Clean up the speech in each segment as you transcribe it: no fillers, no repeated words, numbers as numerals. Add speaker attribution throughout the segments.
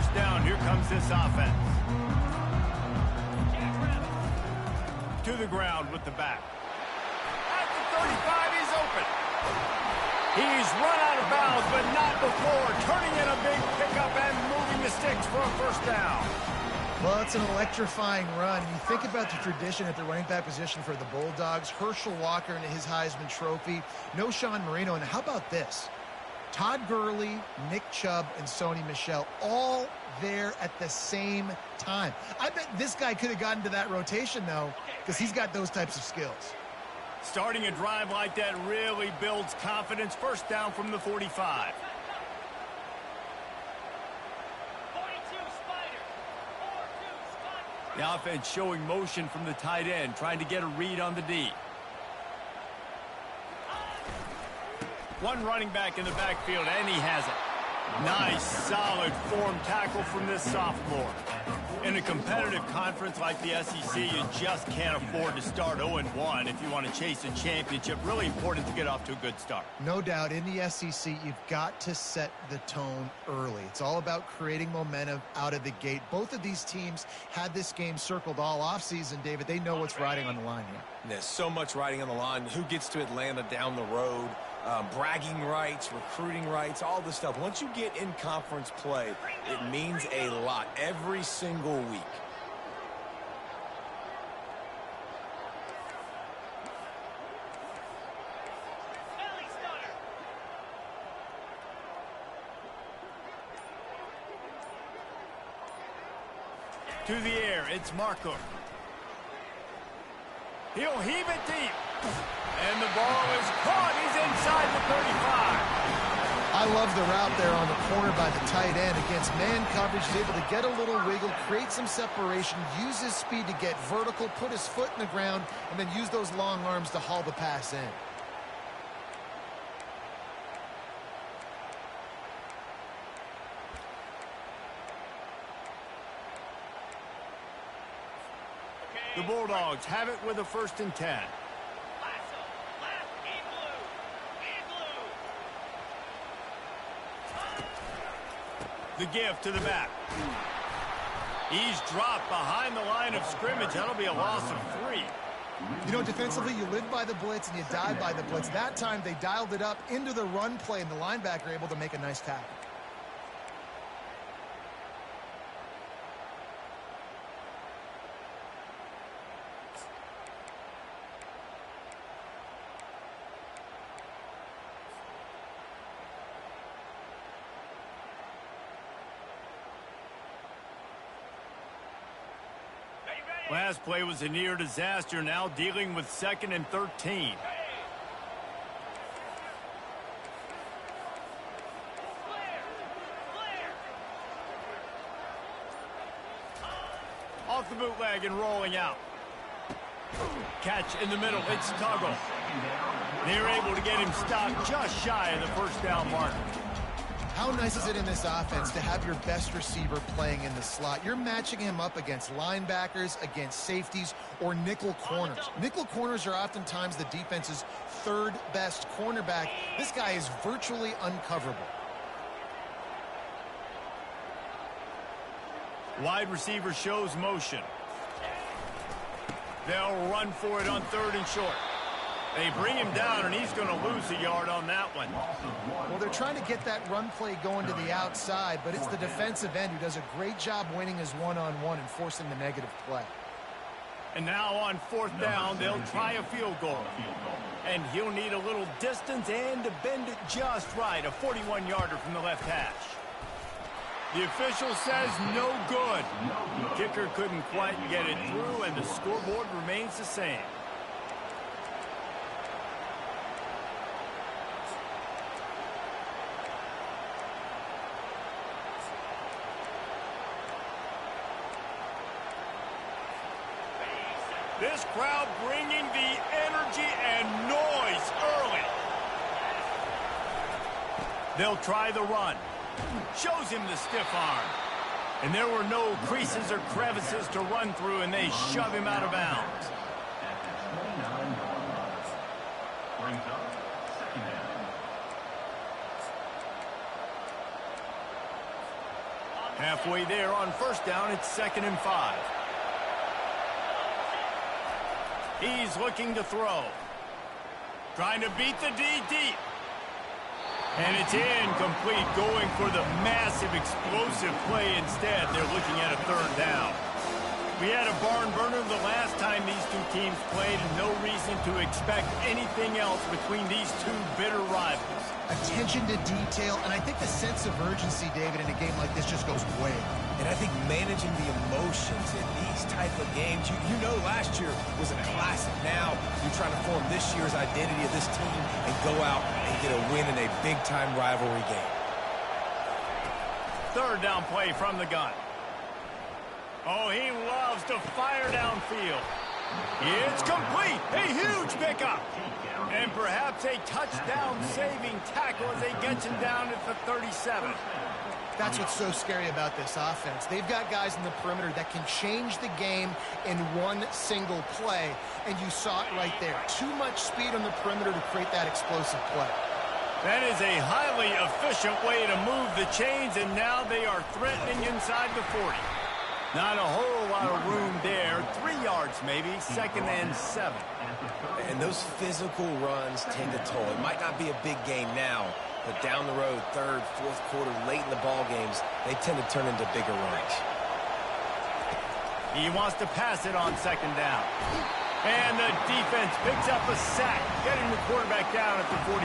Speaker 1: first down. Here comes this offense. To the ground with the back. At the 35, he's open. He's run out of bounds, but not before turning in a big pickup and moving the sticks for a first down.
Speaker 2: Well, it's an electrifying run. You think about the tradition at the running back position for the Bulldogs. Herschel Walker and his Heisman Trophy. No Sean Marino. And how about this? Todd Gurley, Nick Chubb, and Sony Michel all there at the same time. I bet this guy could have gotten to that rotation, though, because he's got those types of skills.
Speaker 1: Starting a drive like that really builds confidence. First down from the 45. The offense showing motion from the tight end, trying to get a read on the D. One running back in the backfield, and he has it. Nice, solid form tackle from this sophomore. In a competitive conference like the SEC, you just can't afford to start 0-1 if you want to chase a championship. Really important to get off to a good start.
Speaker 2: No doubt, in the SEC, you've got to set the tone early. It's all about creating momentum out of the gate. Both of these teams had this game circled all offseason, David. They know what's riding on the line here.
Speaker 3: There's so much riding on the line. Who gets to Atlanta down the road? Bragging rights, recruiting rights, all this stuff. Once you get in conference play, it means a lot every single week.
Speaker 1: To the air, it's Marco. He'll heave it deep. And the ball is caught. He's inside the 35.
Speaker 2: I love the route there on the corner by the tight end against man coverage. He's able to get a little wiggle, create some separation, use his speed to get vertical, put his foot in the ground, and then use those long arms to haul the pass in.
Speaker 1: The Bulldogs have it with a 1st and 10. The give to the back. He's dropped behind the line of scrimmage. That'll be a loss of 3.
Speaker 2: You know, defensively, you live by the blitz and you die by the blitz. That time, they dialed it up into the run play, and the linebacker able to make a nice tackle.
Speaker 1: Last play was a near disaster, now dealing with 2nd and 13. Off the bootleg and rolling out. Catch in the middle, it's Tuggle. They're able to get him stopped just shy of the 1st down mark.
Speaker 2: How nice is it in this offense to have your best receiver playing in the slot? You're matching him up against linebackers, against safeties, or nickel corners. Nickel corners are oftentimes the defense's 3rd best cornerback. This guy is virtually uncoverable.
Speaker 1: Wide receiver shows motion. They'll run for it on 3rd and short. They bring him down, and he's going to lose a yard on that one.
Speaker 2: Well, they're trying to get that run play going to the outside, but it's the defensive end who does a great job winning his one-on-one and forcing the negative play.
Speaker 1: And now on 4th down, they'll try a field goal. And he'll need a little distance and to bend it just right. A 41-yarder from the left hash. The official says no good. Kicker couldn't quite get it through, and the scoreboard remains the same. This crowd bringing the energy and noise early. They'll try the run. Shows him the stiff arm. And there were no creases or crevices to run through, and they shove him out of bounds. Halfway there on first down, it's 2nd and 5. He's looking to throw. Trying to beat the D deep. And it's incomplete, going for the massive explosive play instead. They're looking at a 3rd down. We had a barn burner the last time these two teams played, and no reason to expect anything else between these two bitter rivals.
Speaker 2: Attention to detail, and I think the sense of urgency, David, in a game like this just goes way up.
Speaker 3: And I think managing the emotions in these type of games, you know last year was a classic. Now you're trying to form this year's identity of this team and go out and get a win in a big-time rivalry game.
Speaker 1: 3rd down play from the gun. Oh, he loves to fire downfield. It's complete. A huge pickup. And perhaps a touchdown-saving tackle as they get him down at the 37.
Speaker 2: That's what's so scary about this offense. They've got guys in the perimeter that can change the game in one single play, and you saw it right there. Too much speed on the perimeter to create that explosive play.
Speaker 1: That is a highly efficient way to move the chains, and now they are threatening inside the 40. Not a whole lot of room there. 3 yards maybe, 2nd and 7.
Speaker 3: And those physical runs tend to toll. It might not be a big gain now, but down the road, 3rd, 4th quarter, late in the ball games, they tend to turn into bigger runs.
Speaker 1: He wants to pass it on 2nd down. And the defense picks up a sack, getting the quarterback down at the 44.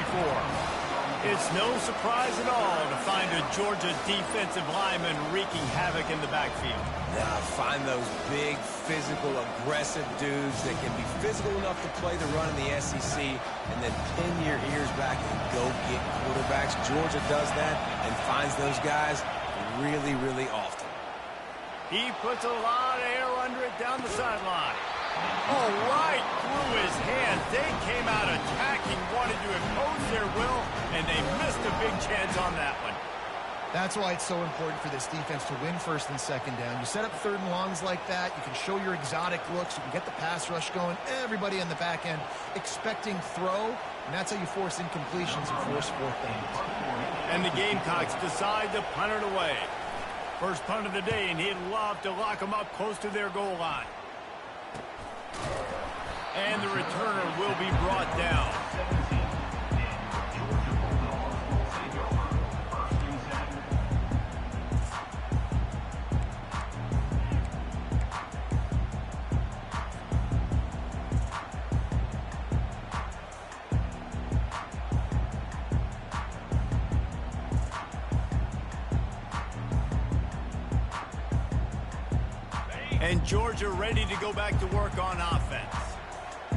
Speaker 1: It's no surprise at all to find a Georgia defensive lineman wreaking havoc in the backfield.
Speaker 3: Now, find those big, physical, aggressive dudes that can be physical enough to play the run in the SEC and then pin your ears back and go get quarterbacks. Georgia does that and finds those guys really, really often.
Speaker 1: He puts a lot of air under it down the sideline. Oh, right through his hands. They came out attacking, wanted to impose their will, and they missed a big chance on that one.
Speaker 2: That's why it's so important for this defense to win 1st and 2nd down. You set up 3rd and longs like that. You can show your exotic looks. You can get the pass rush going. Everybody on the back end expecting throw, and that's how you force incompletions and force 4th downs.
Speaker 1: And the Gamecocks decide to punt it away. First punt of the day, and he'd love to lock them up close to their goal line. And the returner will be brought down. And Georgia ready to go back to work on offense.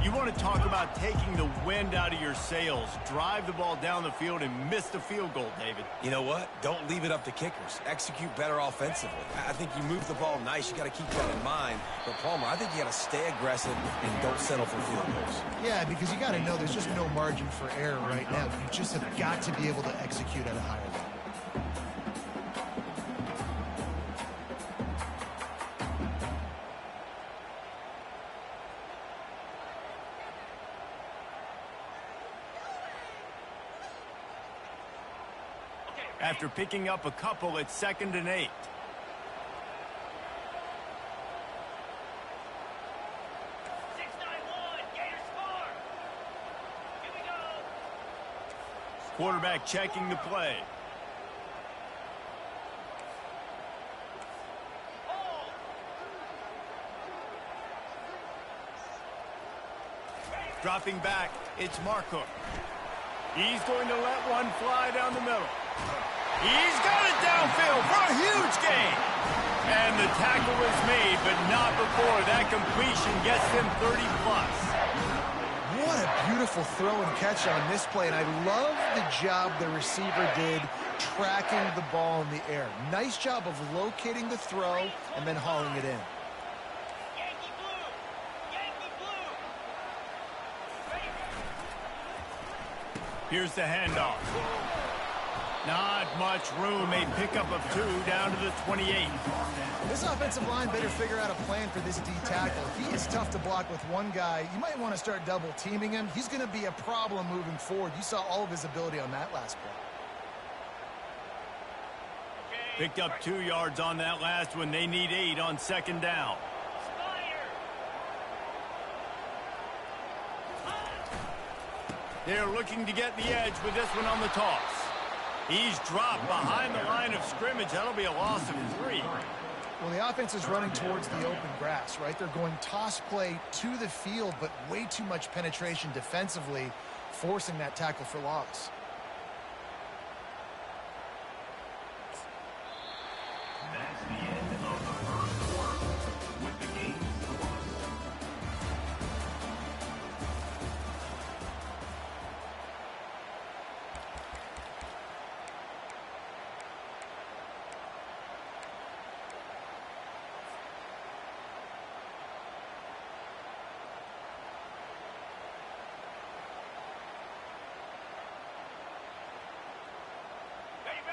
Speaker 1: You want to talk about taking the wind out of your sails. Drive the ball down the field and miss the field goal, David.
Speaker 3: You know what? Don't leave it up to kickers. Execute better offensively. I think you move the ball nice. You got to keep that in mind. But, Palmer, I think you got to stay aggressive and don't settle for field goals.
Speaker 2: Yeah, because you got to know there's just no margin for error right now. You just have got to be able to execute at a higher level.
Speaker 1: After picking up a couple, it's 2nd and 8. Quarterback checking the play. Dropping back, it's Marco. He's going to let one fly down the middle. He's got it downfield for a huge gain. And the tackle is made, but not before that completion gets them 30+.
Speaker 2: What a beautiful throw and catch on this play, and I love the job the receiver did tracking the ball in the air. Nice job of locating the throw and then hauling it in.
Speaker 1: Here's the handoff. Not much room. A pickup of 2 down to the 28.
Speaker 2: This offensive line better figure out a plan for this D tackle. If he is tough to block with one guy, you might want to start double teaming him. He's going to be a problem moving forward. You saw all of his ability on that last play.
Speaker 1: Picked up 2 yards on that last one. They need 8 on second down. They're looking to get the edge with this one on the toss. He's dropped behind the line of scrimmage. That'll be a loss of 3.
Speaker 2: Well, the offense is running towards the open grass, right? They're going toss play to the field, but way too much penetration defensively, forcing that tackle for loss.
Speaker 4: That's the end of the first quarter with the game score.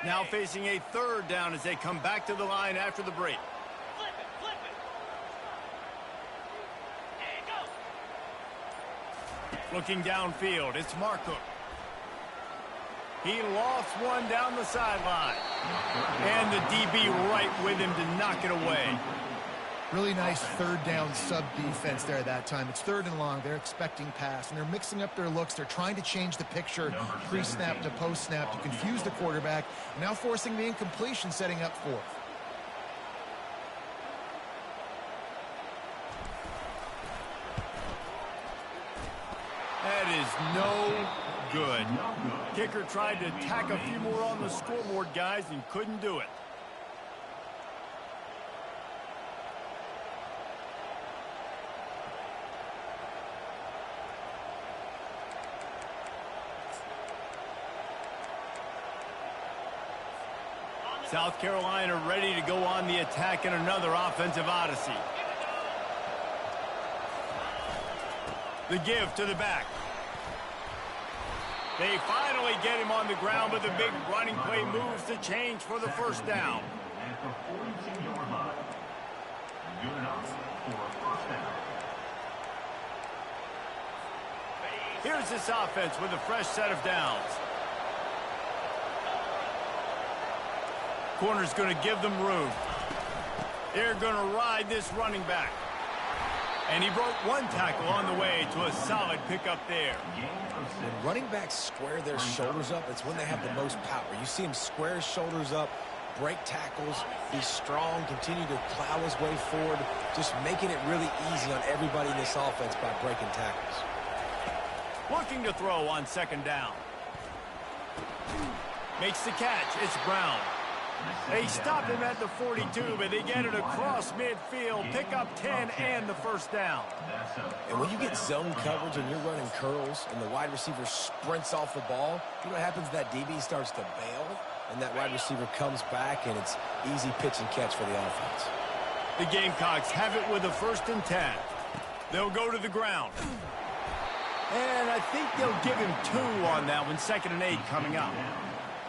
Speaker 1: Now facing a 3rd down as they come back to the line after the break.
Speaker 5: Flip it. There you go.
Speaker 1: Looking downfield, it's Markham. He lost one down the sideline. And the DB right with him to knock it away.
Speaker 2: Really nice 3rd down sub defense there that time. It's 3rd and long. They're expecting pass, and they're mixing up their looks. They're trying to change the picture pre-snap to post-snap to confuse the quarterback, and now forcing the incompletion, setting up 4th.
Speaker 1: That is no good. Kicker tried to tack a few more on the scoreboard, guys, and couldn't do it. South Carolina ready to go on the attack in another offensive odyssey. The give to the back. They finally get him on the ground, but the big running play moves the change for the 1st down.
Speaker 4: At the 42-yard line. Good enough for a 1st down.
Speaker 1: Here's this offense with a fresh set of downs. Corner's going to give them room. They're going to ride this running back. And he broke 1 tackle on the way to a solid pickup there.
Speaker 3: When running backs square their shoulders up, it's when they have the most power. You see him square his shoulders up, break tackles, be strong, continue to plow his way forward, just making it really easy on everybody in this offense by breaking tackles.
Speaker 1: Looking to throw on second down. Makes the catch. It's Brown. They stop him at the 42, but they get it across midfield, pick up 10 and the 1st down.
Speaker 3: And when you get zone coverage and you're running curls and the wide receiver sprints off the ball, you know what happens? That DB starts to bail, and that wide receiver comes back, and it's easy pitch and catch for the offense.
Speaker 1: The Gamecocks have it with a 1st and 10. They'll go to the ground. And I think they'll give him 2 on that one, 2nd and 8 coming up.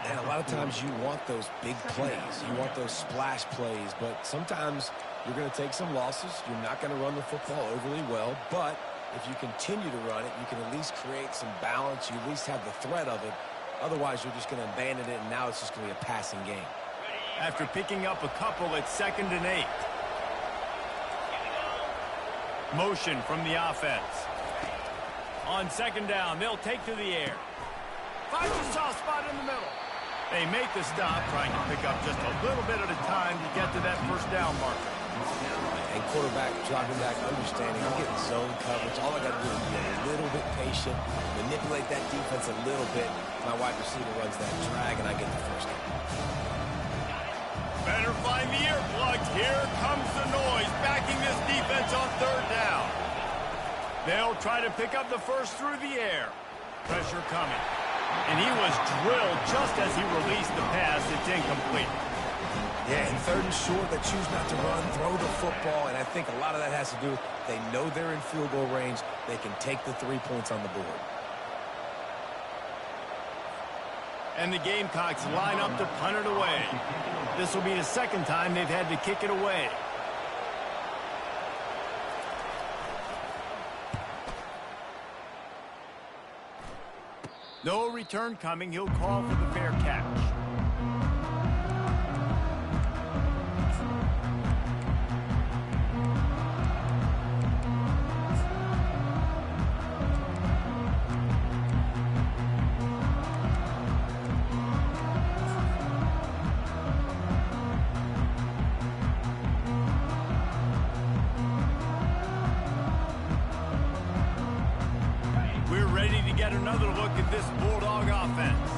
Speaker 3: And a lot of times you want those big plays. You want those splash plays. But sometimes you're going to take some losses. You're not going to run the football overly well. But if you continue to run it, you can at least create some balance. You at least have the threat of it. Otherwise, you're just going to abandon it, and now it's just going to be a passing game.
Speaker 1: After picking up a couple at 2nd and 8. Motion from the offense. On 2nd down, they'll take to the air. Finds a soft spot in the middle. They make the stop, trying to pick up just a little bit at a time to get to that 1st down marker.
Speaker 3: And quarterback dropping back, understanding, I'm getting zone coverage. All I got to do is be a little bit patient, manipulate that defense a little bit. My wide receiver runs that drag, and I get the 1st down.
Speaker 1: Better find the earplugs. Here comes the noise, backing this defense on 3rd down. They'll try to pick up the 1st through the air. Pressure coming. And he was drilled just as he released the pass. It's incomplete.
Speaker 3: Yeah, and 3rd and short, they choose not to run, throw the football, and I think a lot of that has to do with they know they're in field goal range. They can take the 3 points on the board.
Speaker 1: And the Gamecocks line up to punt it away. This will be the 2nd time they've had to kick it away. No return coming. He'll call for the fair catch. another look at this Bulldog offense.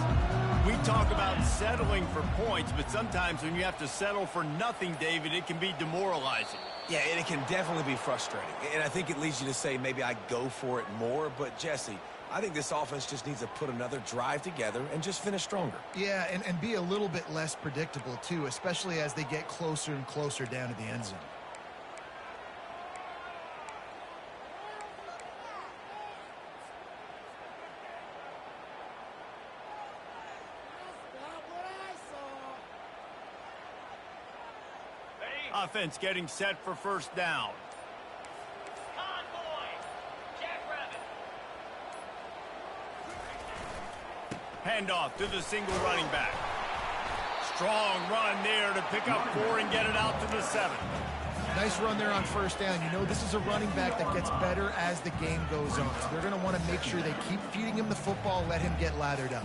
Speaker 1: We talk about settling for points, but sometimes when you have to settle for nothing, David, it can be demoralizing.
Speaker 3: Yeah, and it can definitely be frustrating. And I think it leads you to say maybe I go for it more. But, Jesse, I think this offense just needs to put another drive together and just finish stronger.
Speaker 2: Yeah, and be a little bit less predictable, too, especially as they get closer and closer down to the end zone.
Speaker 1: Offense getting set for first down.
Speaker 5: Convoy. Jackrabbit.
Speaker 1: Handoff to the single running back. Strong run there to pick up 4 and get it out to the 7.
Speaker 2: Nice run there on first down. You know, this is a running back that gets better as the game goes on. So they're going to want to make sure they keep feeding him the football, let him get lathered up.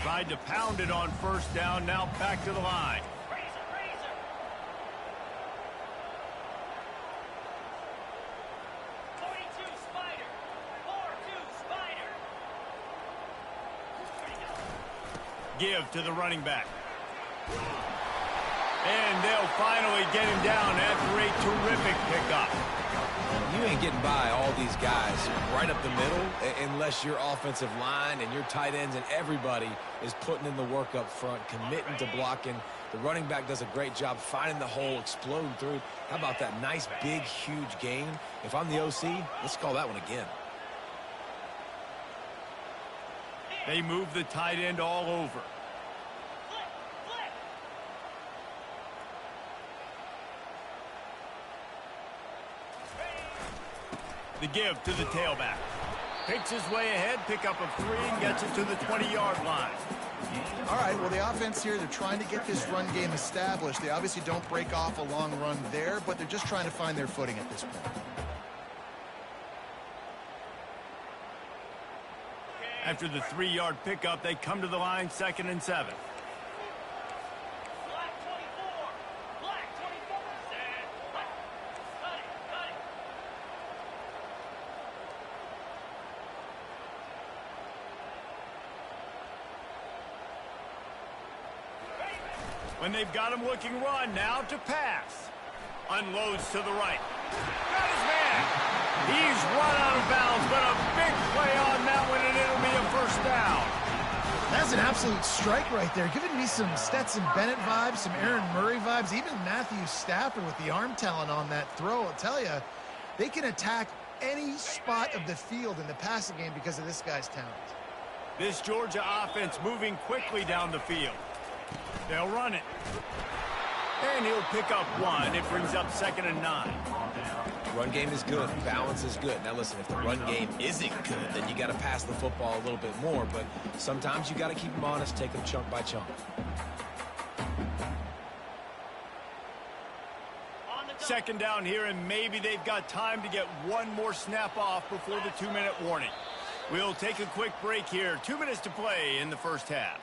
Speaker 1: Tried to pound it on first down, now back to the line.
Speaker 5: Razor. 42 Spider. 4-2 Spider.
Speaker 1: Give to the running back. And they'll finally get him down after a terrific pickup.
Speaker 3: You ain't getting by all these guys right up the middle unless your offensive line and your tight ends and everybody is putting in the work up front, committing to blocking. The running back does a great job finding the hole, exploding through. How about that nice, big, huge gain? If I'm the OC, let's call that one again.
Speaker 1: They move the tight end all over.
Speaker 5: Flip.
Speaker 1: The give to the tailback. Picks his way ahead, pickup of 3, and gets it to the 20-yard line.
Speaker 2: All right, well, the offense here, they're trying to get this run game established. They obviously don't break off a long run there, but they're just trying to find their footing at this point.
Speaker 1: After the 3-yard pickup, they come to the line, 2nd and 7.
Speaker 5: Black 24. Black 24. Set. Cut it.
Speaker 1: When they've got him looking run, now to pass. Unloads to the right. Got his man. He's run out of bounds, but a big play on that one, and it'll be a first down.
Speaker 2: That's an absolute strike right there, giving me some Stetson Bennett vibes, some Aaron Murray vibes, even Matthew Stafford with the arm talent on that throw. I'll tell you, they can attack any spot of the field in the passing game because of this guy's talent.
Speaker 1: This Georgia offense moving quickly down the field. They'll run it. And he'll pick up 1. It brings up 2nd and 9.
Speaker 3: Run game is good. Balance is good. Now, listen, if the run game isn't good, then you got to pass the football a little bit more. But sometimes you got to keep them honest, take them chunk by chunk.
Speaker 1: Second down here, and maybe they've got time to get one more snap off before the 2-minute warning. We'll take a quick break here. 2 minutes to play in the first half.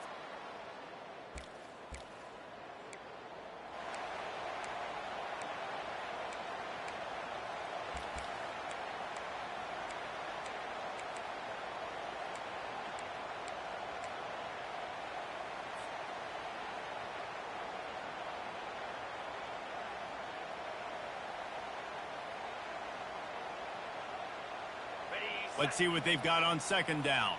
Speaker 1: Let's see what they've got on 2nd down.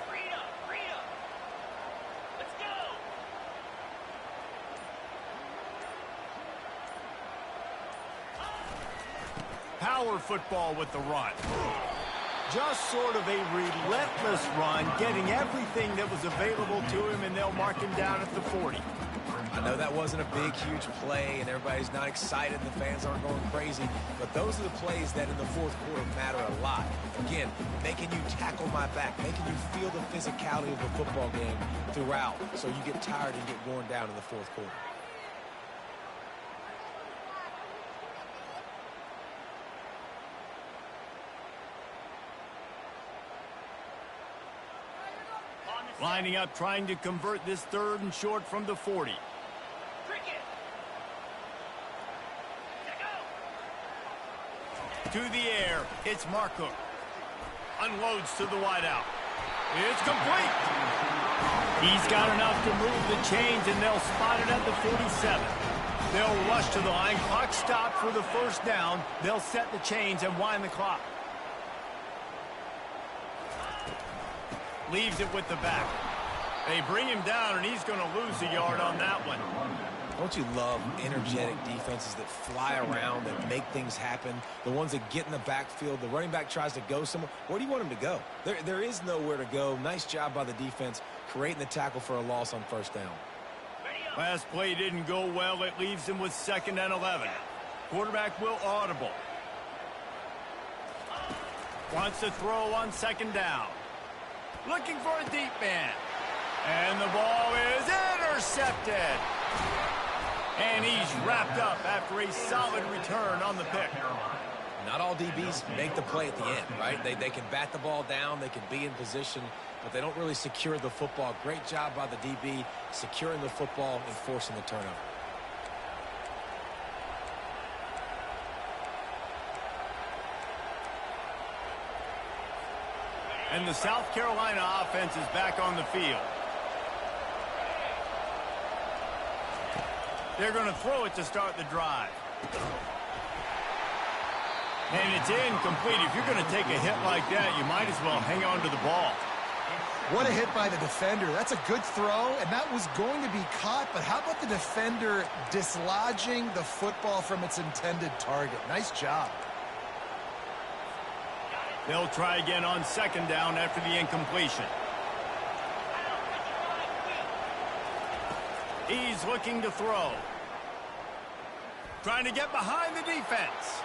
Speaker 5: Freedom. Let's go.
Speaker 1: Power football with the run. Just sort of a relentless run, getting everything that was available to him, and they'll mark him down at the 40.
Speaker 3: I know that wasn't a big, huge play, and everybody's not excited, the fans aren't going crazy, but those are the plays that in the fourth quarter matter a lot. Again, making you tackle my back, making you feel the physicality of the football game throughout, so you get tired and get worn down in the fourth quarter.
Speaker 5: On the
Speaker 1: Lining up, trying to convert this 3rd and short from the 40.
Speaker 5: Cricket.
Speaker 1: To the air, it's Marcook. Unloads to the wideout. It's complete. He's got enough to move the chains, and they'll spot it at the 47. They'll rush to the line. Clock stopped for the 1st down. They'll set the chains and wind the clock. Leaves it with the back. They bring him down, and he's going to lose a yard on that one.
Speaker 3: Don't you love energetic defenses that fly around, that make things happen? The ones that get in the backfield, the running back tries to go somewhere. Where do you want him to go? There is nowhere to go. Nice job by the defense, creating the tackle for a loss on 1st down.
Speaker 1: Last play didn't go well. It leaves him with 2nd and 11. Quarterback will audible. Wants to throw on 2nd down. Looking for a deep man. And the ball is intercepted. And he's wrapped up after a solid return on the pick.
Speaker 3: Not all DBs make the play at the end, right? They can bat the ball down, they can be in position, but they don't really secure the football. Great job by the DB securing the football and forcing the turnover.
Speaker 1: And the South Carolina offense is back on the field. They're going to throw it to start the drive. And it's incomplete. If you're going to take a hit like that, you might as well hang on to the ball.
Speaker 2: What a hit by the defender. That's a good throw, and that was going to be caught, but how about the defender dislodging the football from its intended target? Nice job.
Speaker 1: They'll try again on 2nd down after the incompletion. He's looking to throw. Trying to get behind the defense.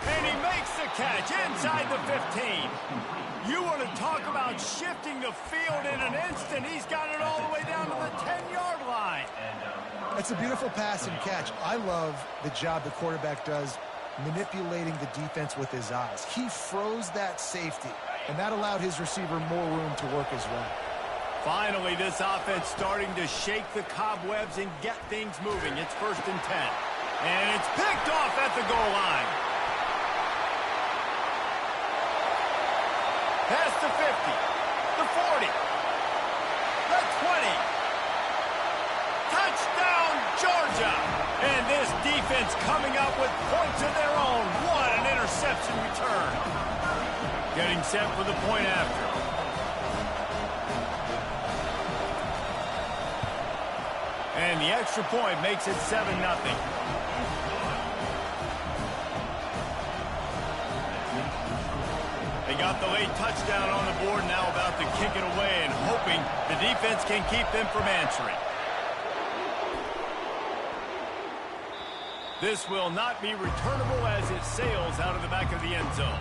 Speaker 1: And he makes the catch inside the 15. You want to talk about shifting the field in an instant. He's got it all the way down to the 10-yard line.
Speaker 2: That's a beautiful pass and catch. I love the job the quarterback does manipulating the defense with his eyes. He froze that safety, and that allowed his receiver more room to work as well.
Speaker 1: Finally, this offense starting to shake the cobwebs and get things moving. It's 1st and 10. And it's picked off at the goal line. Past the 50, the 40, the 20. Touchdown, Georgia. And this defense coming up with points of their own. What an interception return. Getting set for the point after. And the extra point makes it 7-0. They got the late touchdown on the board, now about to kick it away and hoping the defense can keep them from answering. This will not be returnable as it sails out of the back of the end zone.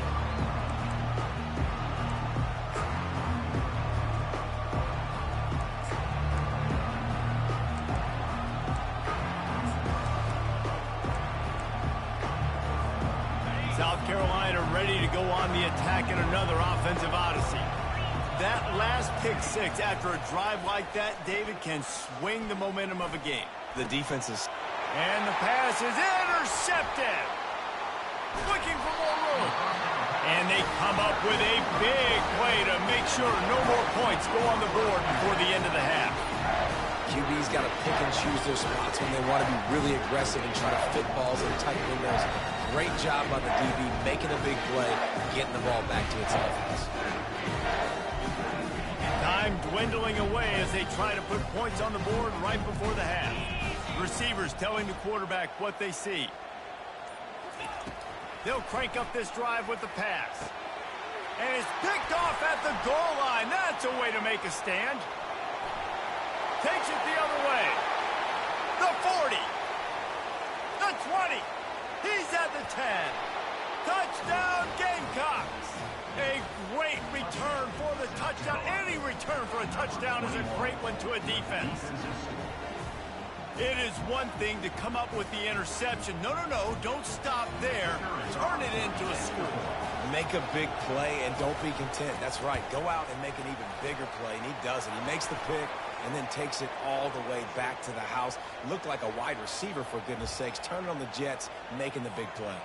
Speaker 1: South Carolina ready to go on the attack in another offensive odyssey. That last pick six after a drive like that, David, can swing the momentum of a game.
Speaker 3: The defense is...
Speaker 1: And the pass is intercepted. Looking for more room. And they come up with a big play to make sure no more points go on the board before the end of the half.
Speaker 3: QB's got to pick and choose their spots when they want to be really aggressive and try to fit balls in tight windows. Great job by the DB making a big play, getting the ball back to its offense.
Speaker 1: Time dwindling away as they try to put points on the board right before the half. Receivers telling the quarterback what they see. They'll crank up this drive with the pass. And it's picked off at the goal line. That's a way to make a stand. Takes it the other way. The 40. The 20. He's at the 10. Touchdown, Gamecocks. A great return for the touchdown. Any return for a touchdown is a great one to a defense. It is one thing to come up with the interception. No, don't stop there. Turn it into a score.
Speaker 3: Make a big play and don't be content. That's right. Go out and make an even bigger play, and he does it. He makes the pick and then takes it all the way back to the house. Looked like a wide receiver, for goodness sakes. Turning on the Jets, making the big play.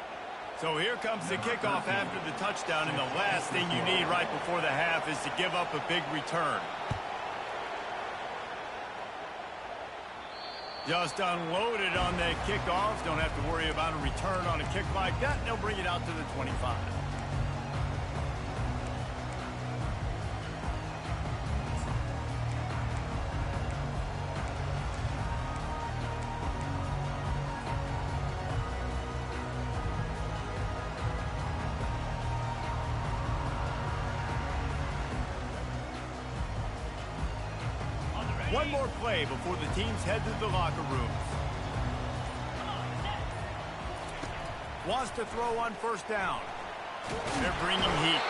Speaker 1: So here comes the kickoff after the touchdown, and the last thing you need right before the half is to give up a big return. Just unloaded on that kickoff. Don't have to worry about a return on a kick like that. They'll bring it out to the 25. One more play before the teams head to the locker rooms. Wants to throw on first down. They're bringing heat.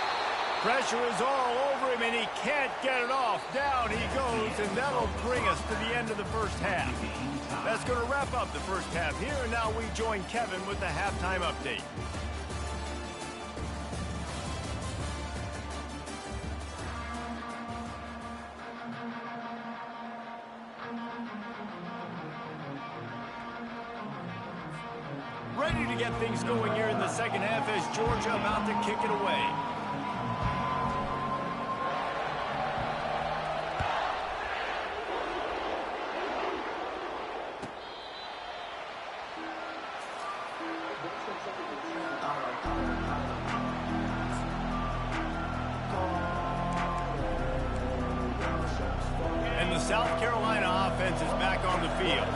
Speaker 1: Pressure is all over him, and he can't get it off. Down he goes, and that'll bring us to the end of the first half. That's going to wrap up the first half here, and now we join Kevin with the halftime update. Ready to get things going here in the second half as Georgia about to kick it away. And the South Carolina offense is back on the field.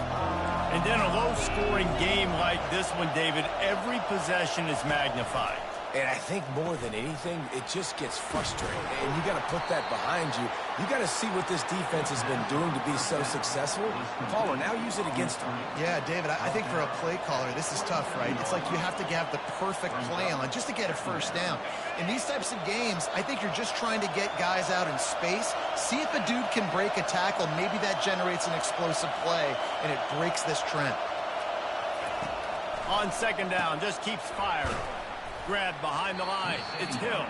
Speaker 1: And then a low-scoring game like this one, David, every possession is magnified.
Speaker 3: And I think more than anything, it just gets frustrating. And you got to put that behind you. You got to see what this defense has been doing to be so successful. Caller, now use it against them.
Speaker 2: Yeah, David, I think for a play caller, this is tough, right? It's like you have to have the perfect play on just to get a first down. In these types of games, I think you're just trying to get guys out in space, see if a dude can break a tackle. Maybe that generates an explosive play, and it breaks this trend.
Speaker 1: On second down, just keeps firing. Grab behind the line. It's Hill.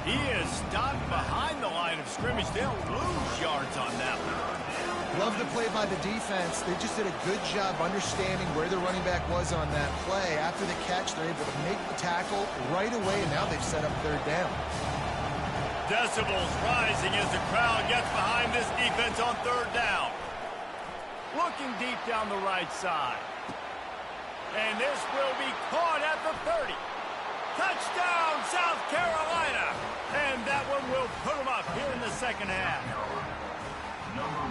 Speaker 1: He is stopped behind the line of scrimmage. They'll lose yards on that one.
Speaker 2: Love the play by the defense. They just did a good job understanding where the running back was on that play. After the catch, they're able to make the tackle right away, and now they've set up third down.
Speaker 1: Decibels rising as the crowd gets behind this defense on third down. Looking deep down the right side. And this will be caught at the 30. Touchdown, South Carolina! And that one will put them up here in the second half.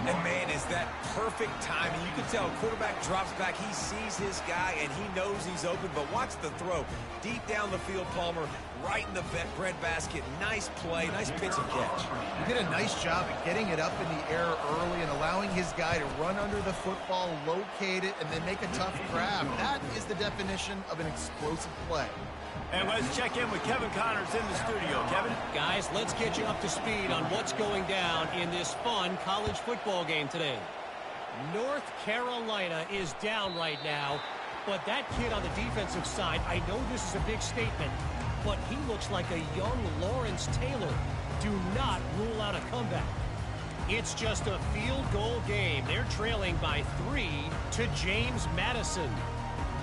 Speaker 3: And, man, is that perfect timing. You can tell quarterback drops back. He sees his guy, and he knows he's open. But watch the throw. Deep down the field, Palmer, right in the breadbasket. Nice play, nice pitch and catch.
Speaker 2: He did a nice job of getting it up in the air early and allowing his guy to run under the football, locate it, and then make a tough grab. That is the definition of an explosive play.
Speaker 1: And let's check in with Kevin Connors in the studio. Kevin?
Speaker 6: Guys, let's get you up to speed on what's going down in this fun college football game today. North Carolina is down right now, but that kid on the defensive side, I know this is a big statement, but he looks like a young Lawrence Taylor. Do not rule out a comeback. It's just a field goal game. They're trailing by 3 to James Madison.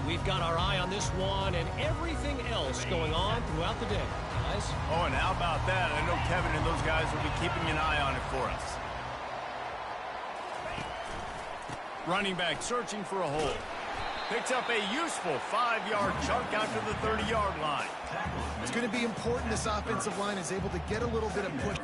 Speaker 6: We've got our eye on this one and everything else going on throughout the day, guys.
Speaker 1: Oh, and how about that? I know Kevin and those guys will be keeping an eye on it for us. Running back searching for a hole. Picks up a useful 5-yard chunk out to the 30-yard line.
Speaker 2: It's going to be important this offensive line is able to get a little bit of push.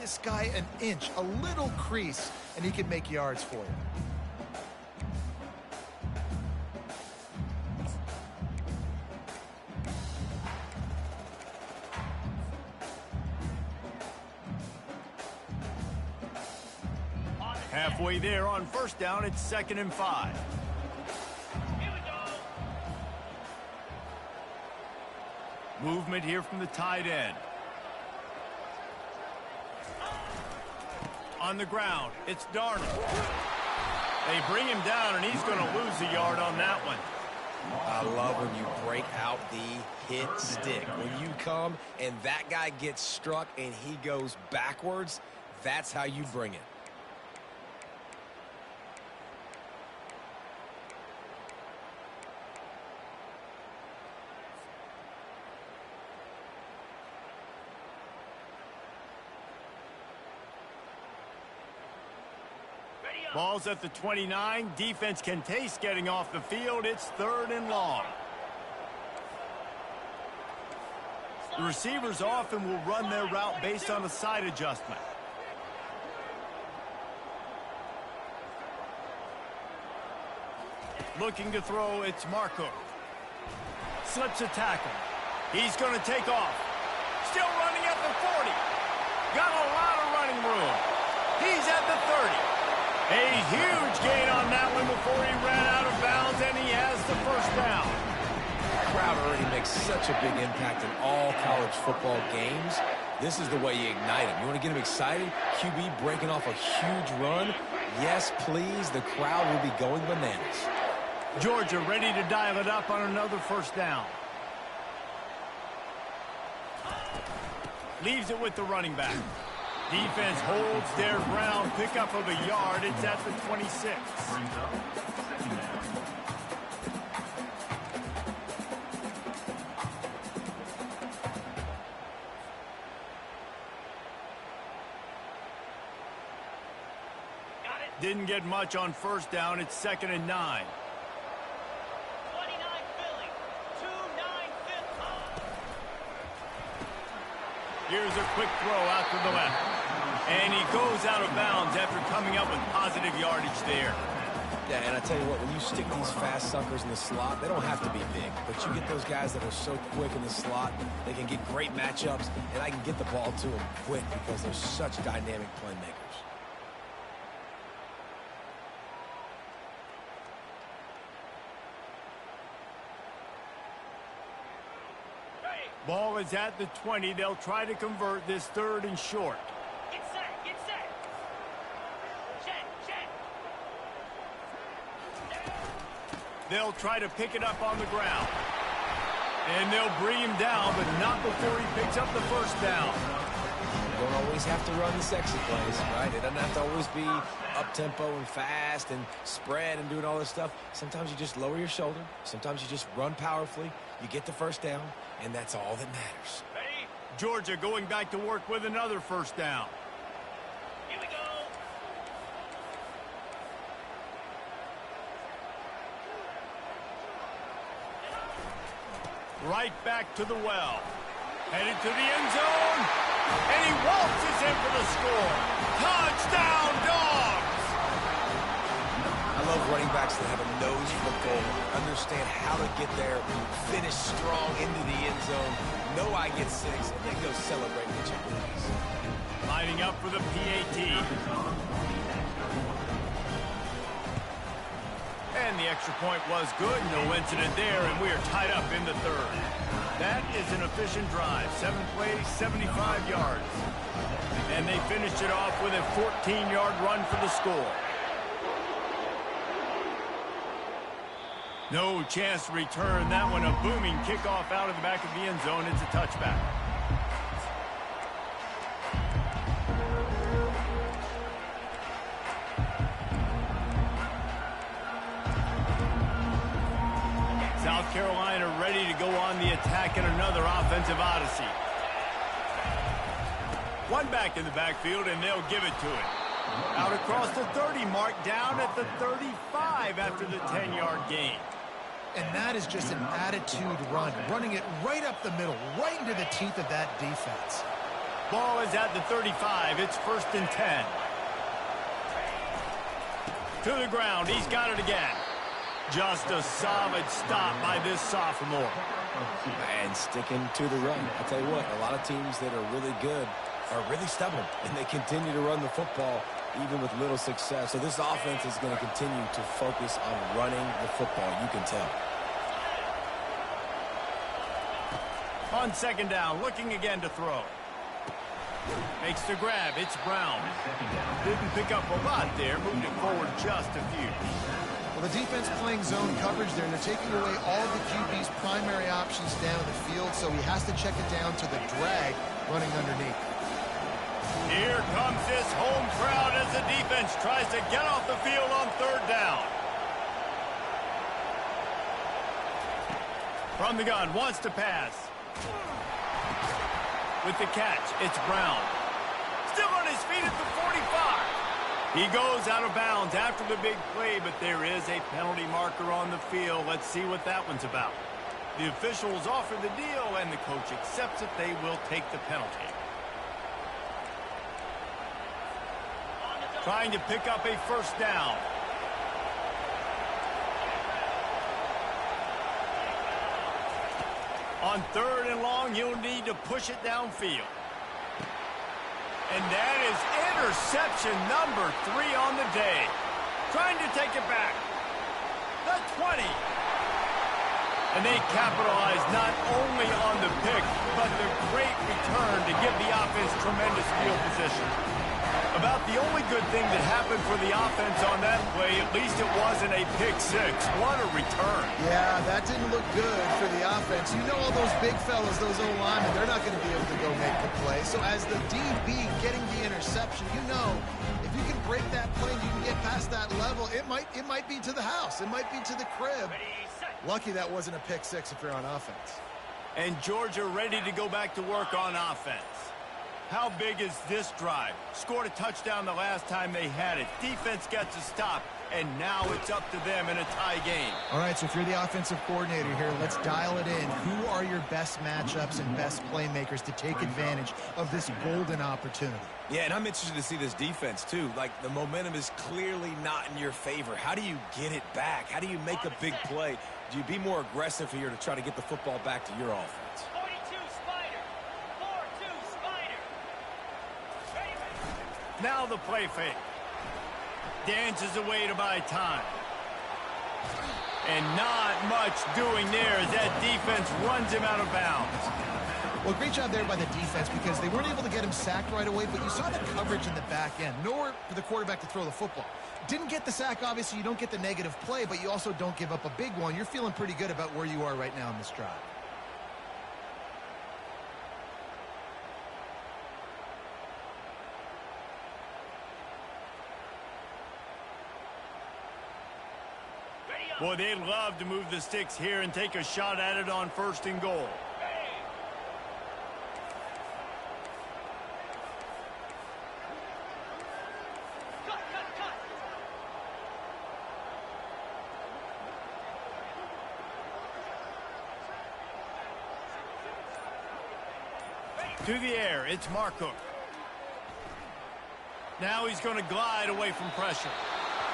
Speaker 2: this guy an inch, a little crease, and he can make yards for you.
Speaker 1: Halfway there on first down, it's 2nd and 5.
Speaker 5: Here we go.
Speaker 1: Movement here from the tight end. On the ground, it's Darnold. They bring him down, and he's going to lose a yard on that one.
Speaker 3: I love when you break out the hit stick. When you come and that guy gets struck and he goes backwards, that's how you bring it.
Speaker 1: Ball's at the 29. Defense can taste getting off the field. It's 3rd and long. The receivers often will run their route based on a side adjustment. Looking to throw, it's Marco. Slips a tackle. He's going to take off. Still running at the 40. Got a lot of running room. He's at the 30. A huge gain on that one before he ran out of bounds, and he has the first down.
Speaker 3: The crowd already makes such a big impact in all college football games. This is the way you ignite them. You want to get them excited? QB breaking off a huge run? Yes, please. The crowd will be going bananas.
Speaker 1: Georgia ready to dial it up on another first down. Leaves it with the running back. Defense holds their ground. Pickup of a yard. It's at the 26.
Speaker 4: Brings up 2nd down.
Speaker 5: Got it.
Speaker 1: Didn't get much on first down. It's 2nd and 9.
Speaker 5: 29 Philly. 2-9 Philly.
Speaker 1: Here's a quick throw out to the left. And he goes out of bounds after coming up with positive yardage there.
Speaker 3: Yeah, and I tell you what, when you stick these fast suckers in the slot, they don't have to be big. But you get those guys that are so quick in the slot, they can get great matchups, and I can get the ball to them quick because they're such dynamic playmakers.
Speaker 1: Ball is at the 20. They'll try to convert this 3rd and short.
Speaker 5: Get set. Get set. Check.
Speaker 1: They'll try to pick it up on the ground. And they'll bring him down, but not before he picks up the first down.
Speaker 3: You don't always have to run the sexy plays, right? It doesn't have to always be up-tempo and fast and spread and doing all this stuff. Sometimes you just lower your shoulder. Sometimes you just run powerfully. You get the first down, and that's all that matters.
Speaker 5: Ready?
Speaker 1: Georgia going back to work with another first down.
Speaker 5: Here we go.
Speaker 1: Right back to the well. Headed to the end zone. And he waltzes in for the score. Touchdown, Dawgs!
Speaker 3: I love running backs that have a nose for goal, understand how to get there, finish strong into the end zone, know I get 6, and then go celebrate with your boys.
Speaker 1: Lining up for the PAT. And the extra point was good. No incident there, and we are tied up in the 3rd. That is an efficient drive. 7 plays, 75 yards. And they finished it off with a 14-yard run for the score. No chance to return that one. A booming kickoff out of the back of the end zone. It's a touchback. South Carolina ready to go on the attack in another offensive odyssey. One back in the backfield, and they'll give it to him. Out across the 30 mark, down at the 35 after the 10-yard gain.
Speaker 2: And that is just an attitude run, running it right up the middle, right into the teeth of that defense.
Speaker 1: Ball is at the 35. It's 1st and 10. To the ground. He's got it again. Just a solid stop by this sophomore.
Speaker 3: And sticking to the run. I'll tell you what, a lot of teams that are really good are really stubborn, and they continue to run the football even with little success. So this offense is going to continue to focus on running the football. You can tell.
Speaker 1: On 2nd down, looking again to throw. Makes the grab. It's Brown. Didn't pick up a lot there. Moved it forward just a few.
Speaker 2: Well, the defense playing zone coverage there, and they're taking away all the QB's primary options down the field, so he has to check it down to the drag running underneath.
Speaker 1: Here comes this home crowd as the defense tries to get off the field on 3rd down. From the gun, wants to pass. With the catch, it's Brown. Still on his feet at the 45. He goes out of bounds after the big play, but there is a penalty marker on the field. Let's see what that one's about. The officials offer the deal, and the coach accepts it. They will take the penalty. Trying to pick up a 1st down. On 3rd and long, you'll need to push it downfield. And that is interception number 3 on the day. Trying to take it back. The 20. And they capitalize not only on the pick, but the great return to give the offense tremendous field position. About the only good thing that happened for the offense on that play, at least it wasn't a pick 6. What a return.
Speaker 2: Yeah, that didn't look good for the offense. You know all those big fellas, those O-linemen, they're not going to be able to go make the play. So as the DB getting the interception, you know, if you can break that play and you can get past that level, it might be to the house. It might be to the crib. Lucky that wasn't a pick 6 if you're on offense.
Speaker 1: And Georgia ready to go back to work on offense. How big is this drive? Scored a touchdown the last time they had it. Defense gets a stop, and now it's up to them in a tie game.
Speaker 2: All right, so if you're the offensive coordinator here, let's dial it in. Who are your best matchups and best playmakers to take advantage of this golden opportunity?
Speaker 3: Yeah, and I'm interested to see this defense, too. Like, the momentum is clearly not in your favor. How do you get it back? How do you make a big play? Do you be more aggressive here to try to get the football back to your offense?
Speaker 5: 42 Spider. 4-2 Spider.
Speaker 1: Now the play fake. Dances away to buy time. And not much doing there as that defense runs him out of bounds.
Speaker 2: Well, great job there by the defense because they weren't able to get him sacked right away, but you saw the coverage in the back end. Nowhere for the quarterback to throw the football. Didn't get the sack, obviously. You don't get the negative play, but you also don't give up a big one. You're feeling pretty good about where you are right now in this drive.
Speaker 1: Boy, they'd love to move the sticks here and take a shot at it on 1st and goal. To the air, it's Marcook. Now he's going to glide away from pressure.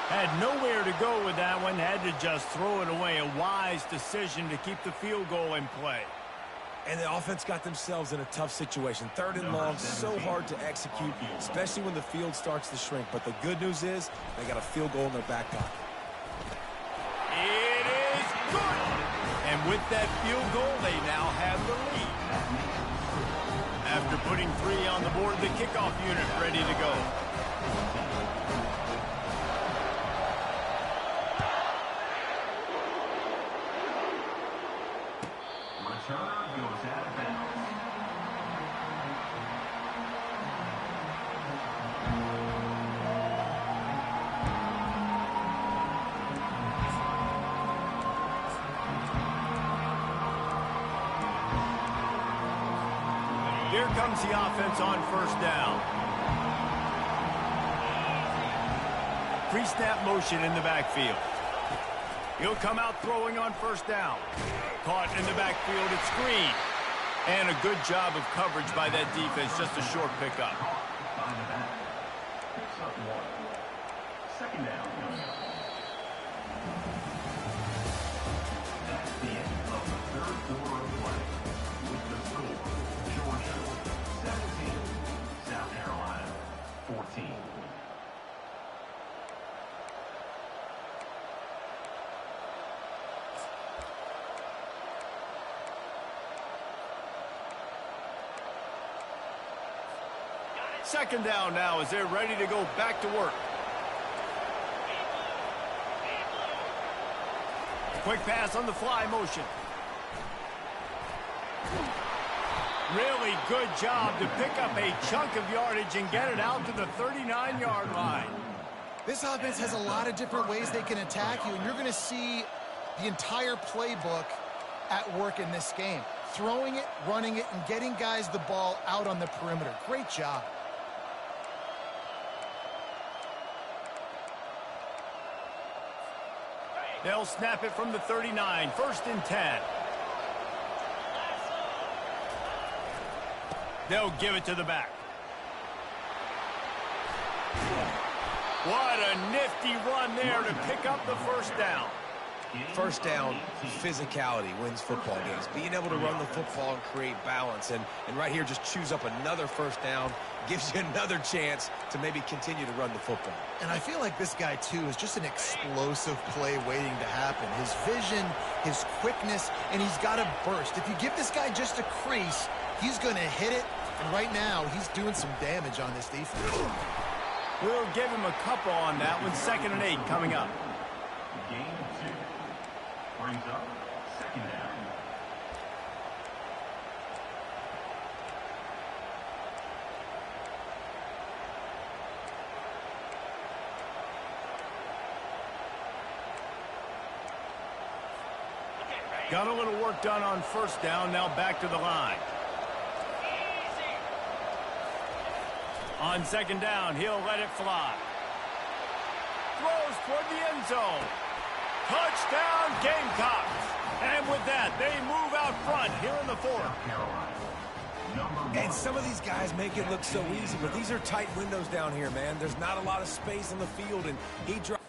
Speaker 1: Had nowhere to go with that one, had to just throw it away. A wise decision to keep the field goal in play.
Speaker 3: And the offense got themselves in a tough situation. 3rd and long, so hard to execute, especially when the field starts to shrink. But the good news is they got a field goal in their back pocket.
Speaker 1: It is good! And with that field goal, they now have the lead. After putting 3 on the board, the kickoff unit ready to go.
Speaker 4: Returner goes out of bounds.
Speaker 1: Here comes the offense on 1st down. Pre-snap motion in the backfield. He'll come out throwing on 1st down. Caught in the backfield at screen. And a good job of coverage by that defense, just a short pickup.
Speaker 4: Behind the back. Picks up 1. Second down coming up. That's the end of the third quarter of play. With the score, Georgia 17, South Carolina 14.
Speaker 1: Second down now as they're ready to go back to work. Quick pass on the fly motion. Really good job to pick up a chunk of yardage and get it out to the 39-yard line.
Speaker 2: This offense has a lot of different ways they can attack you, and you're going to see the entire playbook at work in this game. Throwing it, running it, and getting guys the ball out on the perimeter. Great job.
Speaker 1: They'll snap it from the 39, 1st and 10. They'll give it to the back. What a nifty run there to pick up the first down.
Speaker 3: First down, physicality wins football games. Being able to run the football and create balance. And right here, just choose up another first down, gives you another chance to maybe continue to run the football.
Speaker 2: And I feel like this guy, too, is just an explosive play waiting to happen. His vision, his quickness, and he's got a burst. If you give this guy just a crease, he's going to hit it. And right now, he's doing some damage on this defense.
Speaker 1: We'll give him a couple on that one. 2nd and 8 coming up.
Speaker 4: Gain of 2. Brings up second down.
Speaker 1: Got a little work done on first down. Now back to the line. On 2nd down, he'll let it fly. Throws toward the end zone. Touchdown, Gamecocks. And with that, they move out front here in the 4th.
Speaker 3: And some of these guys make it look so easy, but these are tight windows down here, man. There's not a lot of space on the field, and he drops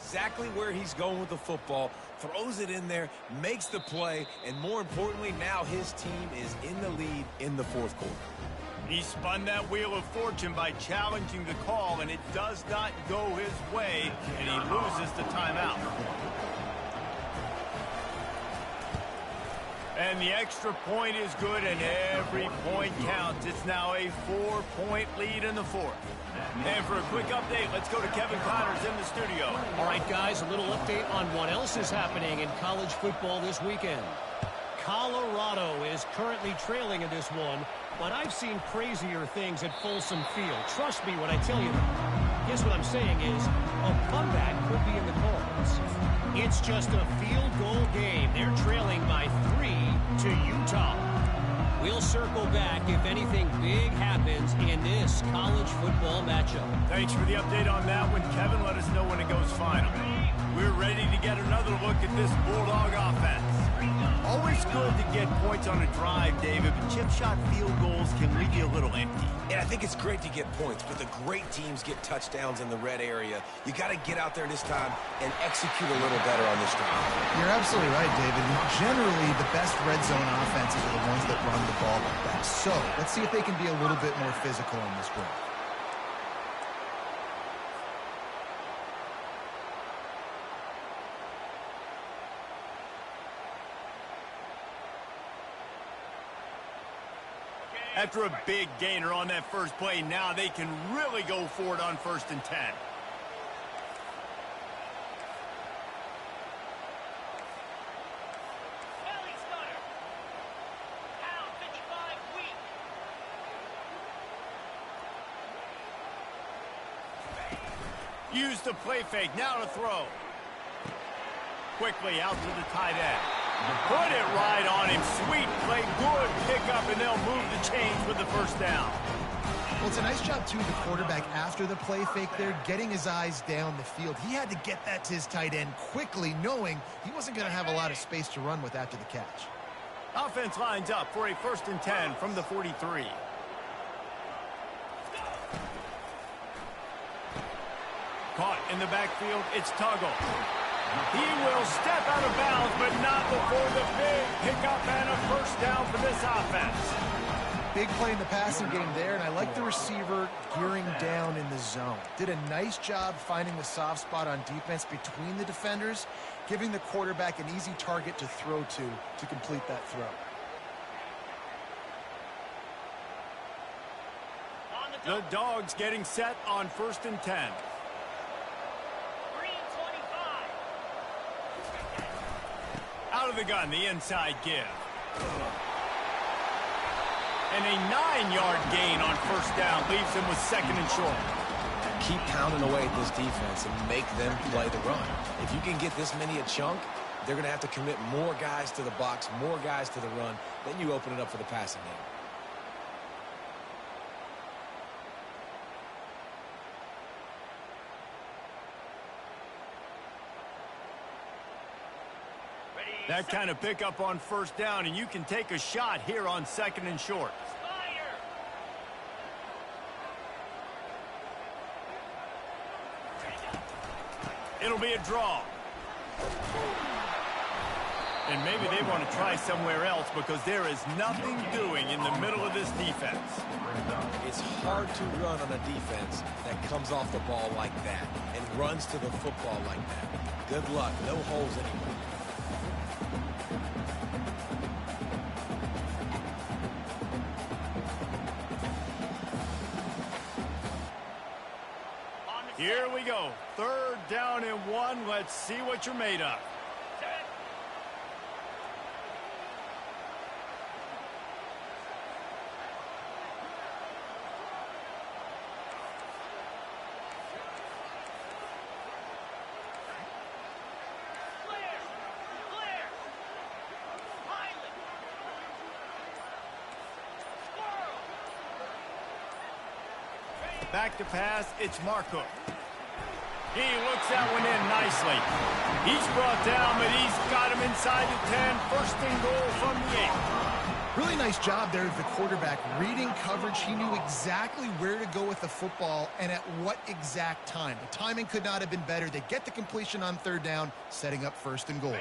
Speaker 3: exactly where he's going with the football, throws it in there, makes the play, and more importantly, now his team is in the lead in the 4th quarter.
Speaker 1: He spun that wheel of fortune by challenging the call, and it does not go his way, and he loses the timeout. And the extra point is good, and every point counts. It's now a 4-point lead in the 4th. And for a quick update, let's go to Kevin Connors in the studio.
Speaker 6: All right, guys, a little update on what else is happening in college football this weekend. Colorado is currently trailing in this one, but I've seen crazier things at Folsom Field. Trust me when I tell you that. Guess what I'm saying is a comeback could be in the cards. It's just a field goal game. They're trailing by 3 to Utah. We'll circle back if anything big happens in this college football matchup.
Speaker 1: Thanks for the update on that one, Kevin. Let us know when it goes final. We're ready to get another look at this Bulldog offense. Always good to get points on a drive, David, but chip shot field goals can leave you a little empty.
Speaker 3: And I think it's great to get points, but the great teams get touchdowns in the red area. You got to get out there this time and execute a little better on this drive.
Speaker 2: You're absolutely right, David. Generally, the best red zone offenses are the ones that run the ball the best. So let's see if they can be a little bit more physical in this drive.
Speaker 1: After a big gainer on that first play, now they can really go for it on 1st and 10.
Speaker 5: Belly stunner. Pound 55 weak.
Speaker 1: Use the play fake, now to throw. Quickly out to the tight end. Put it right on him. Sweet play, good pickup, and they'll move the chains with the first down.
Speaker 2: Well, it's a nice job, too, the quarterback, after the play fake there, getting his eyes down the field. He had to get that to his tight end quickly, knowing he wasn't going to have a lot of space to run with after the catch.
Speaker 1: Offense lines up for a 1st and 10 from the 43. Caught in the backfield, it's Tuggle. He will step out of bounds, but not before the big pickup and a 1st down for this offense.
Speaker 2: Big play in the passing game there, and I like the receiver gearing down in the zone. Did a nice job finding the soft spot on defense between the defenders, giving the quarterback an easy target to throw to complete that throw.
Speaker 1: The Dawgs getting set on 1st and 10. Out of the gun, the inside give. And a 9-yard gain on 1st down leaves him with 2nd and short.
Speaker 3: Keep pounding away at this defense and make them play the run. If you can get this many a chunk, they're going to have to commit more guys to the box, more guys to the run. Then you open it up for the passing game.
Speaker 1: That kind of pickup on 1st down, and you can take a shot here on 2nd and short. It'll be a draw. And maybe they want to try somewhere else because there is nothing doing in the middle of this defense.
Speaker 3: It's hard to run on a defense that comes off the ball like that and runs to the football like that. Good luck. No holes anywhere.
Speaker 1: Here we go. 3rd down and 1. Let's see what you're made of. Back to pass, it's Marco. He looks that one in nicely. He's brought down, but he's got him inside the 10. 1st and goal from the 8.
Speaker 2: Really nice job there of the quarterback. Reading coverage, he knew exactly where to go with the football and at what exact time. The timing could not have been better. They get the completion on 3rd down, setting up 1st and goal.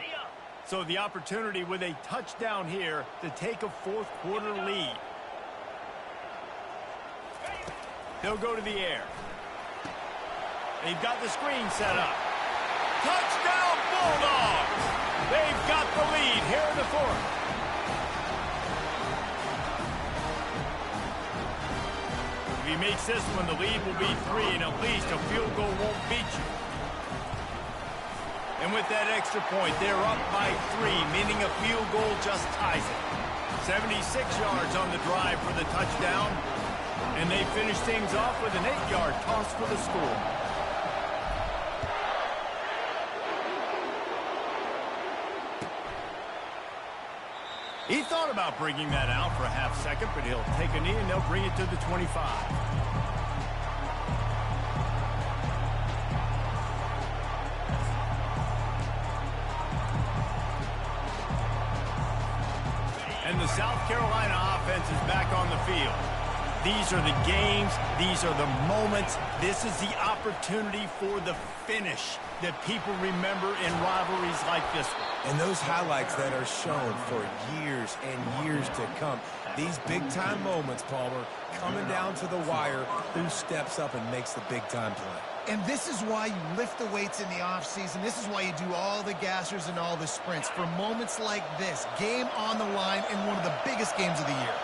Speaker 1: So the opportunity with a touchdown here to take a 4th quarter lead. They'll go to the air. They've got the screen set up. Touchdown Bulldogs! They've got the lead here in the 4th. If he makes this one, the lead will be 3, and at least a field goal won't beat you. And with that extra point, they're up by 3, meaning a field goal just ties it. 76 yards on the drive for the touchdown. And they finish things off with an 8-yard toss for the score. He thought about bringing that out for a half-second, but he'll take a knee and they'll bring it to the 25. And the South Carolina offense is back on the field. These are the games. These are the moments. This is the opportunity for the finish that people remember in rivalries like this one.
Speaker 3: And those highlights that are shown for years and years to come. These big-time moments, Palmer, coming down to the wire, who steps up and makes the big-time play.
Speaker 2: And this is why you lift the weights in the offseason. This is why you do all the gassers and all the sprints. For moments like this, game on the line in one of the biggest games of the year.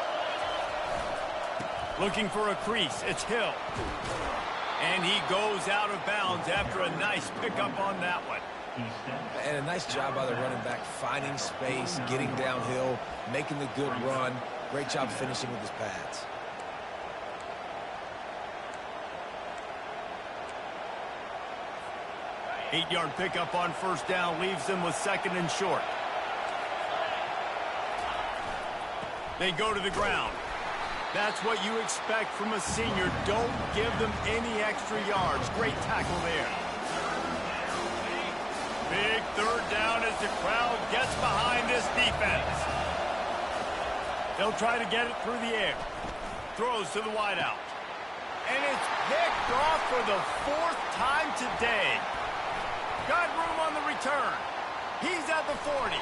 Speaker 1: Looking for a crease, it's Hill. And he goes out of bounds after a nice pickup on that one.
Speaker 3: And a nice job by the running back, finding space, getting downhill, making the good run. Great job finishing with his pads.
Speaker 1: Eight-yard pickup on 1st down leaves them with 2nd and short. They go to the ground. That's what you expect from a senior. Don't give them any extra yards. Great tackle there. Big third down as the crowd gets behind this defense. They'll try to get it through the air. Throws to the wideout. And it's picked off for the 4th time today. Got room on the return. He's at the 40.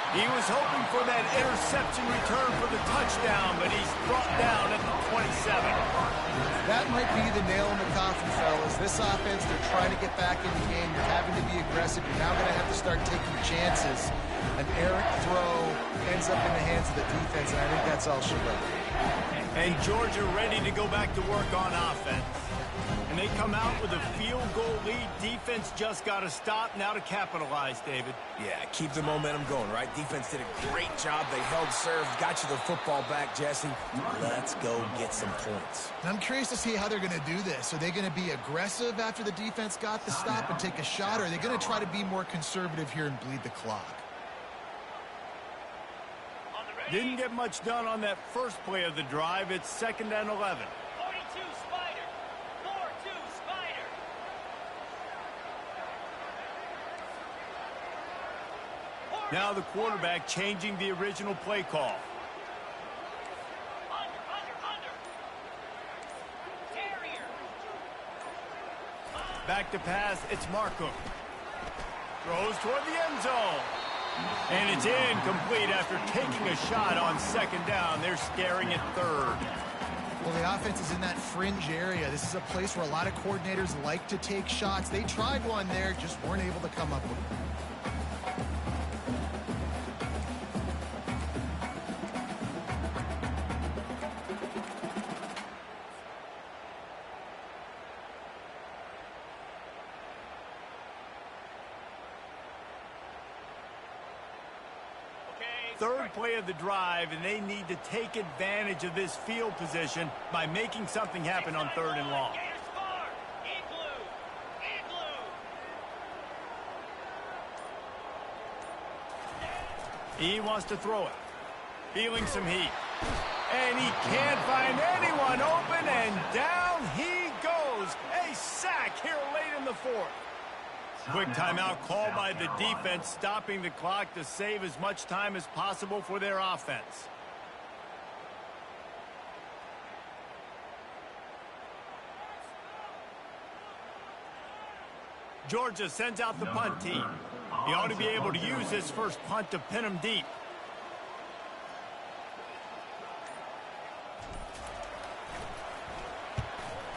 Speaker 1: He was hoping for that interception return for the touchdown, but he's brought down at the 27.
Speaker 2: That might be the nail in the coffin, fellas. This offense, they're trying to get back in the game. You're having to be aggressive. You're now going to have to start taking chances. An errant throw ends up in the hands of the defense, and I think that's all she wrote.
Speaker 1: And Georgia ready to go back to work on offense. And they come out with a field goal lead. Defense just got to stop now to capitalize, David.
Speaker 3: Yeah, keep the momentum going, right? Defense did a great job. They held serve, got you the football back, Jesse. Let's go get some points.
Speaker 2: And I'm curious to see how they're going to do this. Are they going to be aggressive after the defense got the stop and take a shot, or are they going to try to be more conservative here and bleed the clock?
Speaker 1: Didn't get much done on that first play of the drive. It's 2nd and 11.
Speaker 5: 42 Spider. 4-2 Spider.
Speaker 1: Now the quarterback changing the original play call.
Speaker 5: Under. Terrier.
Speaker 1: Back to pass, it's Markham. Throws toward the end zone. And it's incomplete after taking a shot on 2nd down. They're staring at 3rd.
Speaker 2: Well, the offense is in that fringe area. This is a place where a lot of coordinators like to take shots. They tried one there, just weren't able to come up with it.
Speaker 1: Third play of the drive, and they need to take advantage of this field position by making something happen on 3rd and long. He wants to throw it. Feeling some heat. And he can't find anyone open, and down he goes. A sack here late in the 4th. Quick timeout called by the defense, stopping the clock to save as much time as possible for their offense. Georgia sends out the punt team. He ought to be able to use his first punt to pin him deep.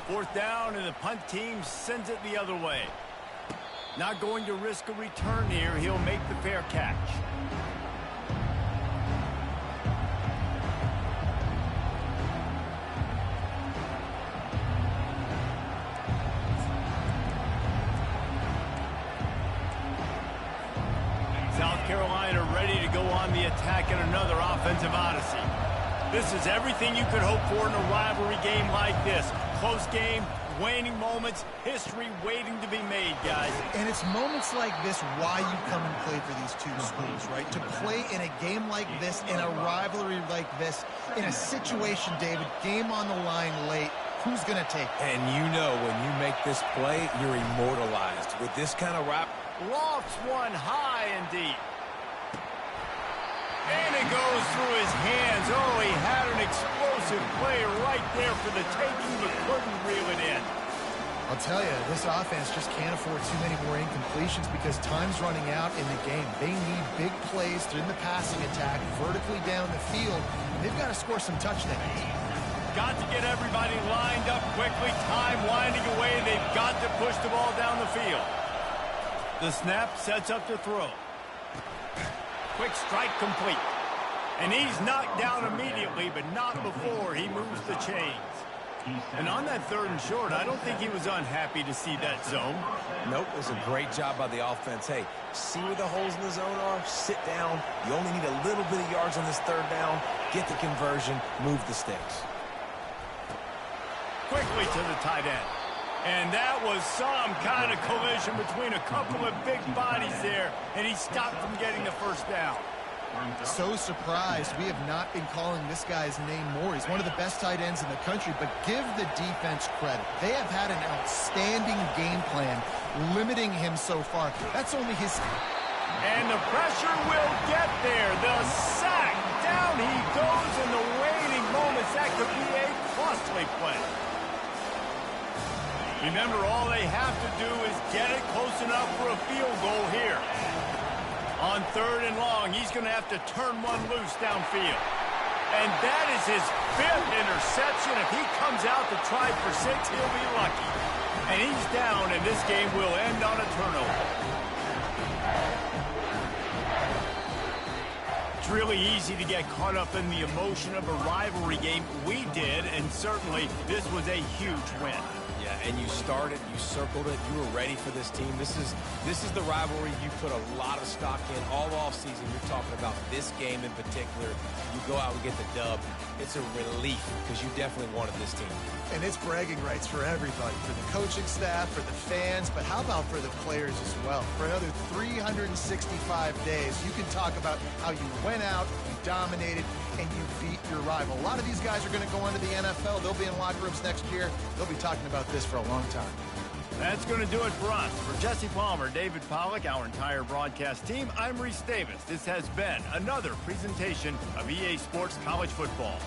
Speaker 1: Fourth down, and the punt team sends it the other way. Not going to risk a return here. He'll make the fair catch. South Carolina ready to go on the attack in another offensive odyssey. This is everything you could hope for in a rivalry game like this. Close game, waning moments, history waiting to be made, guys.
Speaker 2: And it's moments like this why you come and play for these two schools, right? To play in a game like this, in a rivalry like this, in a situation, David, game on the line late, who's going to take it?
Speaker 3: And you know when you make this play, you're immortalized. With this kind of rap.
Speaker 1: Lofts one high and deep. And it goes through his hands. Oh, he had an explosive play right there for the taking, but couldn't reel it in.
Speaker 2: I'll tell you, this offense just can't afford too many more incompletions because time's running out in the game. They need big plays through the passing attack, vertically down the field, and they've got to score some touchdowns.
Speaker 1: Got to get everybody lined up quickly. Time winding away. They've got to push the ball down the field. The snap sets up to throw. Quick strike complete. And he's knocked down immediately, but not before he moves the chains. And on that 3rd and short, I don't think he was unhappy to see that zone.
Speaker 3: Nope, it was a great job by the offense. Hey, see where the holes in the zone are? Sit down. You only need a little bit of yards on this 3rd down. Get the conversion. Move the sticks.
Speaker 1: Quickly to the tight end. And that was some kind of collision between a couple of big bodies there, and he stopped from getting the 1st down.
Speaker 2: So surprised we have not been calling this guy's name more. He's one of the best tight ends in the country, but give the defense credit. They have had an outstanding game plan limiting him so far. That's only his...
Speaker 1: And the pressure will get there. The sack. Down he goes in the waning moments. That could be a costly play. Remember, all they have to do is get it close enough for a field goal here. On 3rd and long, he's going to have to turn one loose downfield. And that is his 5th interception. If he comes out to try for 6, he'll be lucky. And he's down, and this game will end on a turnover. It's really easy to get caught up in the emotion of a rivalry game. We did, and certainly this was a huge win.
Speaker 3: Yeah, and you started, you circled it, you were ready for this team. This is the rivalry you put a lot of stock in all offseason. You're talking about this game in particular. You go out and get the dub. It's a relief because you definitely wanted this team.
Speaker 2: And it's bragging rights for everybody, for the coaching staff, for the fans, but how about for the players as well? For another 365 days, you can talk about how you went out, you dominated, and you beat your rival. A lot of these guys are going to go into the NFL. They'll be in locker rooms next year. They'll be talking about this for a long time.
Speaker 1: That's going to do it for us. For Jesse Palmer, David Pollack, our entire broadcast team, I'm Reese Davis. This has been another presentation of EA Sports College Football.